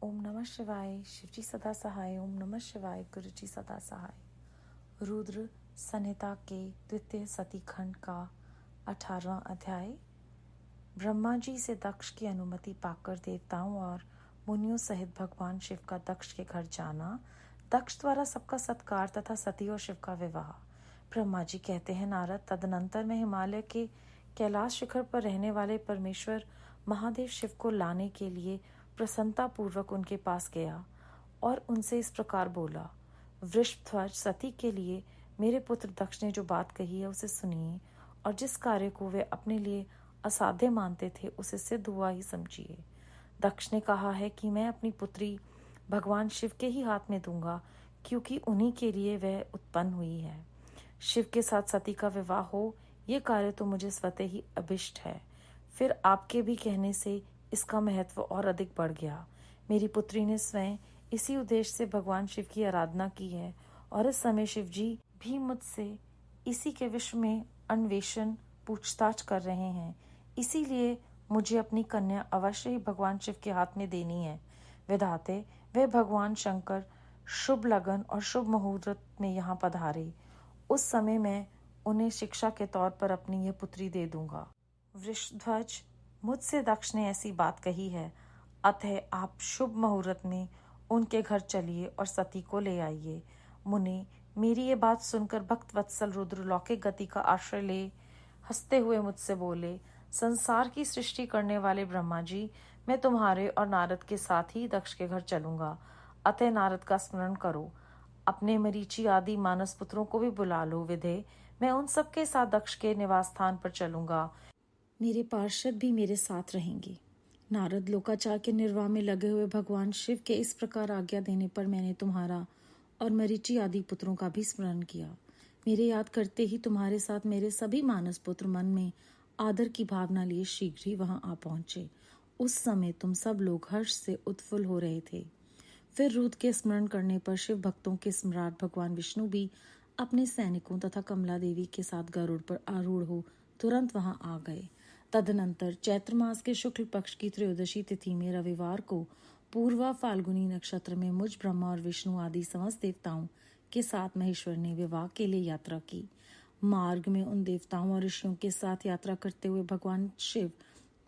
ओम नमः शिवाय। शिवजी सदा सहाय। ओम नमः शिवाय। गुरुजी सदा सहाय। रुद्र संहिता के द्वितीय सती खंड का 18वां अध्याय। ब्रह्मा जी से दक्ष की अनुमति पाकर देवताओं और मुनियों सहित भगवान शिव का दक्ष के घर जाना, दक्ष द्वारा सबका सत्कार तथा सती और शिव का विवाह। ब्रह्मा जी कहते हैं, नारद, तदनंतर मैं हिमालय के कैलाश शिखर पर रहने वाले परमेश्वर महादेव शिव को लाने के लिए प्रसन्नता पूर्वक उनके पास गया और उनसे इस प्रकार बोला, वृषध्वज सती के लिए मेरे पुत्र दक्ष ने जो बात कही है उसे सुनिए और जिस कार्य को वे अपने लिए असाध्य मानते थे उसे सिद्ध हुआ ही समझिए। दक्ष ने कहा है कि मैं अपनी पुत्री भगवान शिव के ही हाथ में दूंगा, क्योंकि उन्हीं के लिए वह उत्पन्न हुई है। शिव के साथ सती का विवाह हो, ये कार्य तो मुझे स्वतः ही अभिष्ट है। फिर आपके भी कहने से इसका महत्व और अधिक बढ़ गया। मेरी पुत्री ने स्वयं इसी उद्देश्य से भगवान शिव की आराधना की है और इस समय शिव जी भी मुझसे इसी के विषय में अन्वेषण पूछताछ कर रहे हैं। इसीलिए मुझे अपनी कन्या अवश्य ही भगवान शिव के हाथ में देनी है। विधाते, वे भगवान शंकर शुभ लगन और शुभ मुहूर्त में यहाँ पधारे, उस समय मैं उन्हें शिक्षा के तौर पर अपनी यह पुत्री दे दूंगा। वृषध्वज, मुझसे दक्ष ने ऐसी बात कही है, अतः आप शुभ मुहूर्त में उनके घर चलिए और सती को ले आइए। मुनि मेरी ये बात सुनकर भक्त वत्सल रुद्र लौकिक गति का आश्रय ले हंसते हुए मुझसे बोले, संसार की सृष्टि करने वाले ब्रह्मा जी, मैं तुम्हारे और नारद के साथ ही दक्ष के घर चलूंगा। अतः नारद का स्मरण करो, अपने मरीचि आदि मानस पुत्रों को भी बुला लो। विधे, मैं उन सबके साथ दक्ष के निवास स्थान पर चलूंगा। मेरे पार्षद भी मेरे साथ रहेंगे। नारद, लोकाचार के निर्वाह में लगे हुए भगवान शिव के इस प्रकार आज्ञा देने पर मैंने तुम्हारा और मरीचि आदि पुत्रों का भी स्मरण किया। मेरे याद करते ही तुम्हारे साथ मेरे सभी मानस पुत्र मन में आदर की भावना लिए शीघ्र ही वहां आ पहुंचे। उस समय तुम सब लोग हर्ष से उत्फुल्ल हो रहे थे। फिर रुद्र के स्मरण करने पर शिव भक्तों के सम्राट भगवान विष्णु भी अपने सैनिकों तथा कमला देवी के साथ गरुड़ पर आरूढ़ हो तुरंत वहां आ गए। तदनंतर चैत्र मास के शुक्ल पक्ष की त्रयोदशी तिथि में रविवार को पूर्वा फाल्गुनी नक्षत्र में मुझ ब्रह्मा और विष्णु आदि समस्त देवताओं के साथ महेश्वर ने विवाह के लिए यात्रा की। मार्ग में उन देवताओं और ऋषियों के साथ यात्रा करते हुए भगवान शिव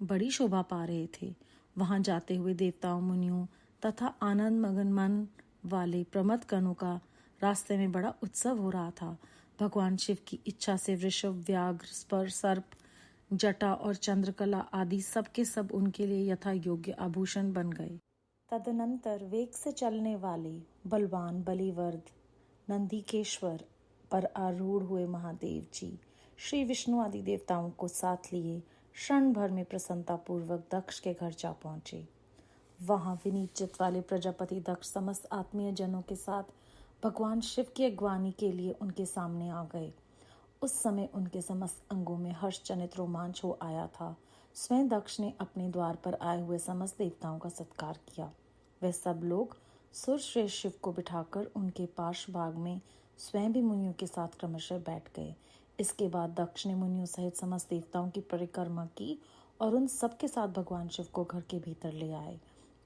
बड़ी शोभा पा रहे थे। वहां जाते हुए देवताओं, मुनियों तथा आनंद मगन मन वाले प्रमथ गणों का रास्ते में बड़ा उत्सव हो रहा था। भगवान शिव की इच्छा से वृषभ, व्याघ्र, स्पर, सर्प, जटा और चंद्रकला आदि सब के सब उनके लिए यथा योग्य आभूषण बन गए। तदनंतर वेग से चलने वाले बलवान बलिवर्द नंदीकेश्वर पर आरूढ़ हुए महादेव जी श्री विष्णु आदि देवताओं को साथ लिए क्षण भर में प्रसन्नता पूर्वक दक्ष के घर जा पहुंचे। वहां विनीत चित्त वाले प्रजापति दक्ष समस्त आत्मीय जनों के साथ भगवान शिव की अगवानी के लिए उनके सामने आ गए। उस समय उनके समस्त अंगों में हर्ष जनित रोमांच हो आया था। स्वयं दक्ष ने अपने द्वार पर आए हुए समस्त देवताओं का सत्कार किया। वे सब लोग सुरश्रेष्ठ शिव को बिठाकर उनके पार्श्व भाग में स्वयं भी मुनियों के साथ क्रमशः बैठ गए। इसके बाद दक्ष ने मुनियों सहित समस्त देवताओं की परिक्रमा की और उन सब के साथ भगवान शिव को घर के भीतर ले आए।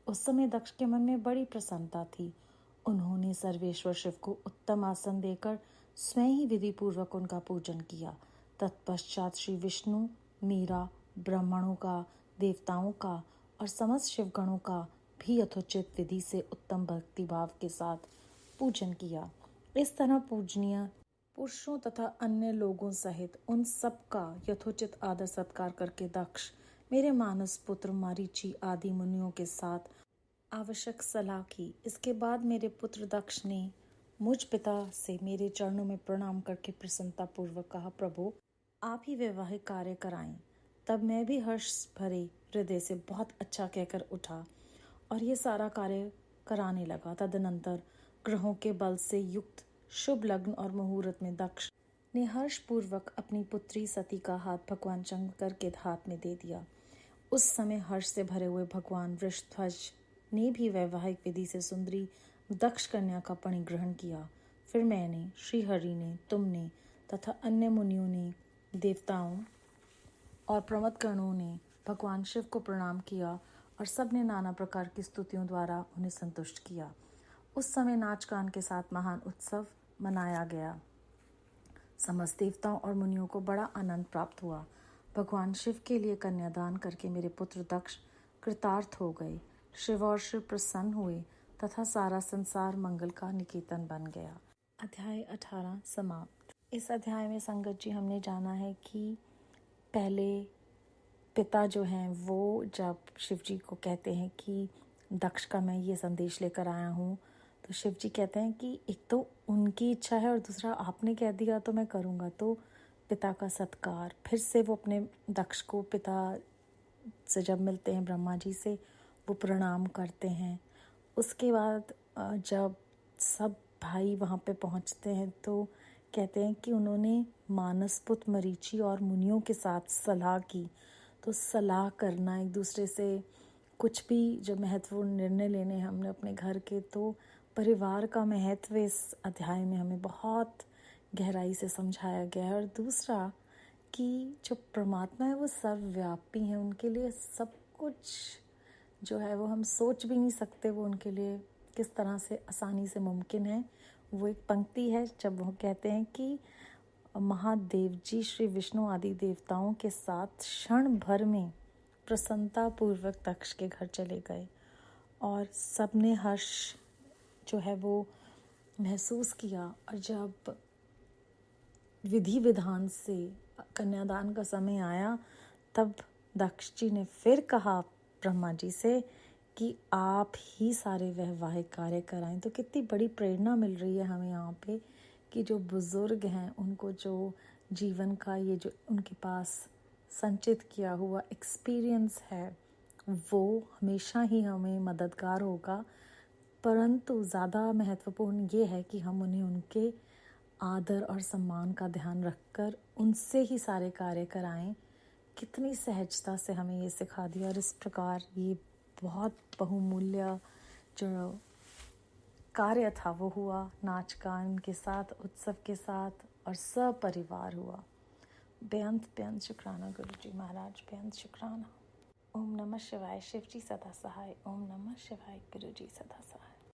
उस समय दक्ष के मन में बड़ी प्रसन्नता थी। उन्होंने सर्वेश्वर शिव को उत्तम आसन देकर स्वयं ही विधि पूर्वक उनका पूजन किया। तत्पश्चात श्री विष्णु, मीरा, ब्राह्मणों का, देवताओं का और समस्त शिवगणों का भी यथोचित विधि से उत्तम भक्ति भाव के साथ पूजन किया। इस तरह पूजनीय पुरुषों तथा अन्य लोगों सहित उन सब का यथोचित आदर सत्कार करके दक्ष मेरे मानस पुत्र मारीचि आदि मुनियों के साथ आवश्यक सलाह की। इसके बाद मेरे पुत्र दक्ष ने मुझ पिता से मेरे चरणों में प्रणाम करके प्रसन्नता पूर्वक कहा, प्रभु आप ही वैवाहिक कार्य कराएं। तब मैं भी हर्ष भरे हृदय से बहुत अच्छा कहकर उठा और ये सारा कार्य कराने लगा। तदनंतर ग्रहों के बल से युक्त शुभ लग्न और मुहूर्त में दक्ष ने हर्ष पूर्वक अपनी पुत्री सती का हाथ भगवान शंकर के हाथ में दे दिया। उस समय हर्ष से भरे हुए भगवान वृषध्वज ने भी वैवाहिक विधि से सुंदरी दक्ष कन्या का परिग्रहण किया। फिर मैंने, श्री हरि ने, तुमने तथा अन्य मुनियों ने, देवताओं और प्रमथ गणों ने भगवान शिव को प्रणाम किया और सब ने नाना प्रकार की स्तुतियों द्वारा उन्हें संतुष्ट किया। उस समय नाच गान के साथ महान उत्सव मनाया गया। समस्त देवताओं और मुनियों को बड़ा आनंद प्राप्त हुआ। भगवान शिव के लिए कन्यादान करके मेरे पुत्र दक्ष कृतार्थ हो गए। शिव और शिव प्रसन्न हुए तथा सारा संसार मंगल का निकेतन बन गया। अध्याय 18 समाप्त। इस अध्याय में संगत जी हमने जाना है कि पहले पिता जो हैं वो जब शिव जी को कहते हैं कि दक्ष का मैं ये संदेश लेकर आया हूँ, तो शिव जी कहते हैं कि एक तो उनकी इच्छा है और दूसरा आपने कह दिया तो मैं करूँगा। तो पिता का सत्कार, फिर से वो अपने दक्ष को पिता से जब मिलते हैं ब्रह्मा जी से वो प्रणाम करते हैं। उसके बाद जब सब भाई वहाँ पे पहुँचते हैं तो कहते हैं कि उन्होंने मानसपुत्र मरीचि और मुनियों के साथ सलाह की। तो सलाह करना एक दूसरे से, कुछ भी जो महत्वपूर्ण निर्णय लेने हमने अपने घर के, तो परिवार का महत्व इस अध्याय में हमें बहुत गहराई से समझाया गया है। और दूसरा कि जो परमात्मा है वो सर्वव्यापी हैं, उनके लिए सब कुछ जो है वो हम सोच भी नहीं सकते वो उनके लिए किस तरह से आसानी से मुमकिन है। वो एक पंक्ति है जब वो कहते हैं कि महादेव जी श्री विष्णु आदि देवताओं के साथ क्षण भर में प्रसन्नता पूर्वक दक्ष के घर चले गए और सबने हर्ष जो है वो महसूस किया। और जब विधि विधान से कन्यादान का समय आया तब दक्ष जी ने फिर कहा ब्रह्मा जी से कि आप ही सारे वैवाहिक कार्य कराएं। तो कितनी बड़ी प्रेरणा मिल रही है हमें यहाँ पे कि जो बुजुर्ग हैं उनको जो जीवन का ये जो उनके पास संचित किया हुआ एक्सपीरियंस है वो हमेशा ही हमें मददगार होगा। परंतु ज़्यादा महत्वपूर्ण ये है कि हम उन्हें उनके आदर और सम्मान का ध्यान रखकर उनसे ही सारे कार्य कराएं। कितनी सहजता से हमें ये सिखा दिया। और इस प्रकार ये बहुत बहुमूल्य जो कार्य था वो हुआ, नाच गान के साथ, उत्सव के साथ और सपरिवार हुआ। बेअंत शुक्राना गुरु जी महाराज, बेअंत शुक्राना। ओम नमः शिवाय। शिव जी सदा सहाय। ओम नमः शिवाय। गुरु जी सदा सहाय।